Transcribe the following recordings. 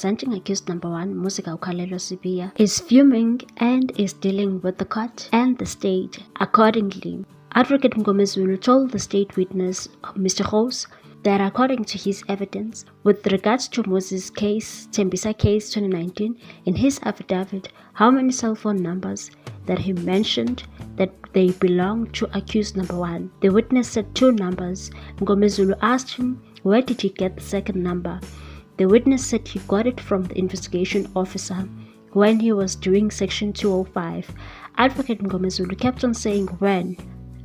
Presenting accused number 1, Musika Ukhalelwa Sibiya, is fuming and is dealing with the court and the state accordingly. Advocate Mngomezulu told the state witness, Mr. Gous, that according to his evidence, with regards to Moses' case, Tembisa case 2019, in his affidavit, how many cell phone numbers that he mentioned that they belong to accused number 1. The witness said 2 numbers. Mngomezulu asked him, where did he get the second number? The witness said he got it from the investigation officer when he was doing section 205. Advocate Mngomezulu kept on saying when.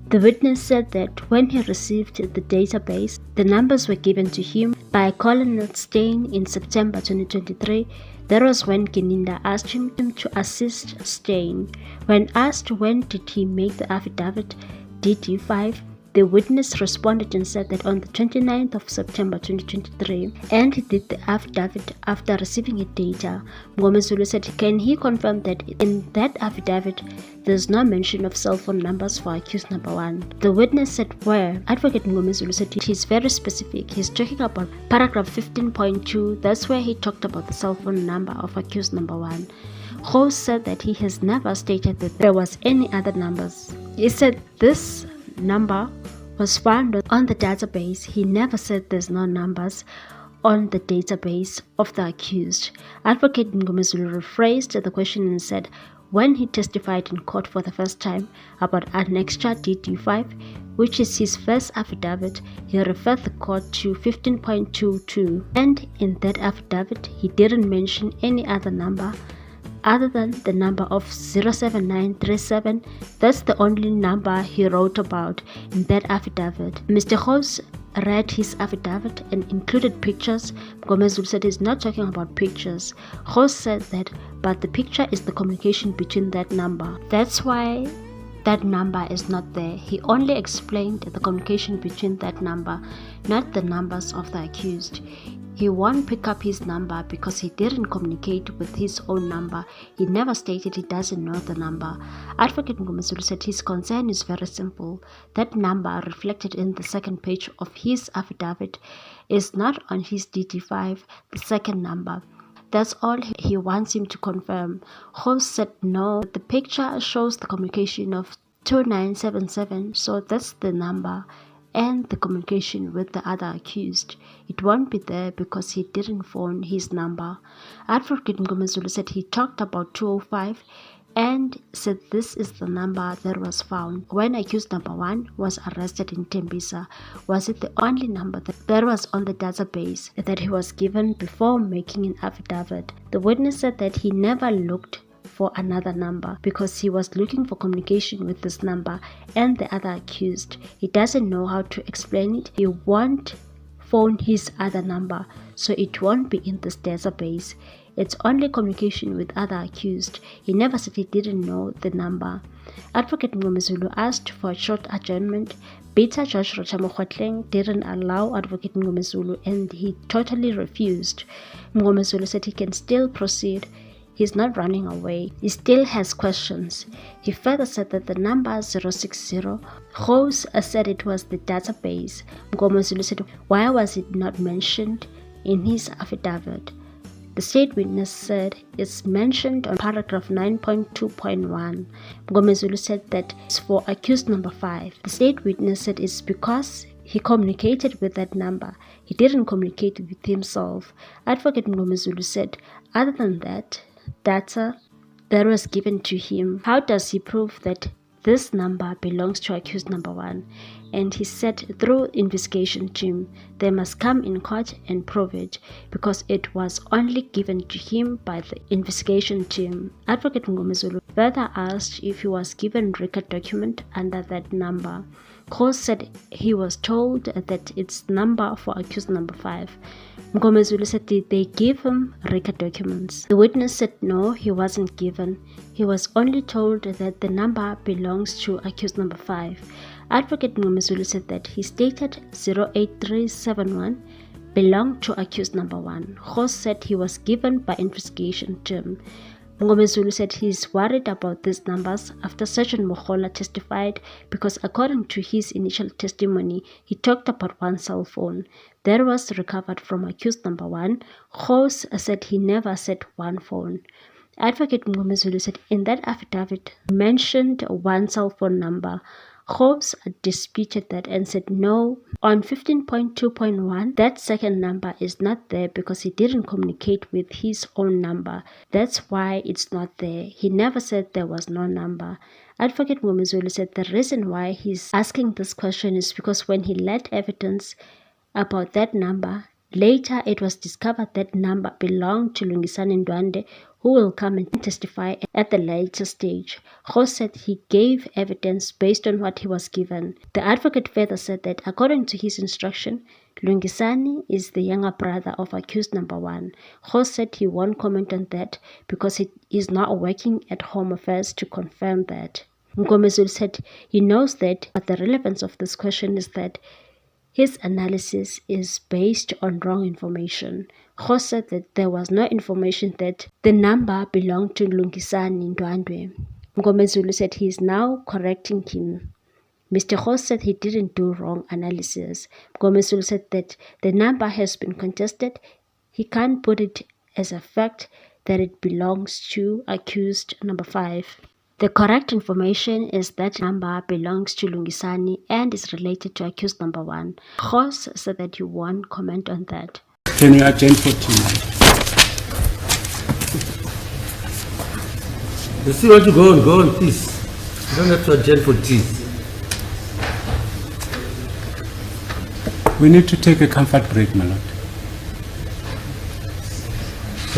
The witness said that when he received the database, the numbers were given to him by Colonel Steyn in September 2023. That was when Gininda asked him to assist Steyn. When asked when did he make the affidavit DD5, the witness responded and said that on the 29th of September 2023, and he did the affidavit after receiving a data. Mngomezulu said, can he confirm that in that affidavit, there's no mention of cell phone numbers for accused number 1? The witness said where? Advocate Mngomezulu said he's very specific. He's talking about paragraph 15.2. That's where he talked about the cell phone number of accused number 1. Gous said that he has never stated that there was any other numbers. He said this number was found on the database. He never said there's no numbers on the database of the accused. Advocate Mngomezulu rephrased the question and said when he testified in court for the first time about Annexure DD5, which is his first affidavit, he referred the court to 15.22, and in that affidavit he didn't mention any other number other than the number of 07937. That's the only number he wrote about in that affidavit. Mr. Gous read his affidavit and included pictures. Mngomezulu said he's not talking about pictures. Gous said that, but the picture is the communication between that number. That's why that number is not there. He only explained the communication between that number, not the numbers of the accused. He won't pick up his number because he didn't communicate with his own number. He never stated he doesn't know the number. Advocate Mngomezulu said his concern is very simple. That number reflected in the second page of his affidavit is not on his DD5, the second number. That's all he wants him to confirm. Gous said no, the picture shows the communication of 2977, so that's the number, and the communication with the other accused. It won't be there because he didn't phone his number. Advocate Mngomezulu said he talked about 205 and said this is the number that was found when accused number 1 was arrested in Tembisa. Was it the only number that was on the database that he was given before making an affidavit? The witness said that he never looked for another number because he was looking for communication with this number and the other accused. He doesn't know how to explain it. He won't phone his other number, so it won't be in this database. It's only communication with other accused. He never said he didn't know the number. Advocate Mngomezulu asked for a short adjournment. Beta Judge Rocha didn't allow Advocate Mngomezulu and he totally refused. Mngomezulu said he can still proceed. He's not running away. He still has questions. He further said that the number 060, Gous said it was the database. Mngomezulu said, why was it not mentioned in his affidavit? The state witness said it's mentioned on paragraph 9.2.1. Mngomezulu said that it's for accused number 5. The state witness said it's because he communicated with that number. He didn't communicate with himself. Advocate Mngomezulu said, other than that, data that was given to him, how does he prove that this number belongs to accused number 1? And he said through investigation team, they must come in court and prove it because it was only given to him by the investigation team. Advocate Mngomezulu further asked if he was given record document under that number. Gous said he was told that it's number for accused number 5. Mngomezulu said they gave him record documents. The witness said no, he wasn't given. He was only told that the number belongs to accused number 5. Advocate Mngomezulu said that he stated 08371 belonged to accused number 1. Gous said he was given by investigation team. Mngomezulu said he is worried about these numbers after Sergeant Mogola testified because according to his initial testimony, he talked about one cell phone. that was recovered from accused number 1, Gous said he never said one phone. Advocate Mngomezulu said in that affidavit mentioned one cell phone number. Gous disputed that and said no. On 15.2.1, that second number is not there because he didn't communicate with his own number. That's why it's not there. He never said there was no number. Advocate Mngomezulu said the reason why he's asking this question is because when he led evidence about that number, later it was discovered that number belonged to Lungisani Ndwandwe, who will come and testify at the later stage. Gous said he gave evidence based on what he was given. The advocate further said that according to his instruction, Lungisani is the younger brother of accused number 1. Gous said he won't comment on that because he is not working at Home Affairs to confirm that. Mngomezulu said he knows that, but the relevance of this question is that his analysis is based on wrong information. Gous said that there was no information that the number belonged to Lungisani Ndwandwe. Mngomezulu said he is now correcting him. Mr. Gous said he didn't do wrong analysis. Mngomezulu said that the number has been contested. He can't put it as a fact that it belongs to accused number 5. The correct information is that number belongs to Lungisani and is related to accused number 1. Gous said that he won't comment on that. Can you agenda 14? You see what you go on, please. You don't have to agenda 14. We need to take a comfort break, my lord.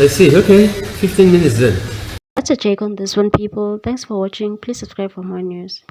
I see, okay. 15 minutes then. That's a take on this one, people. Thanks for watching. Please subscribe for more news.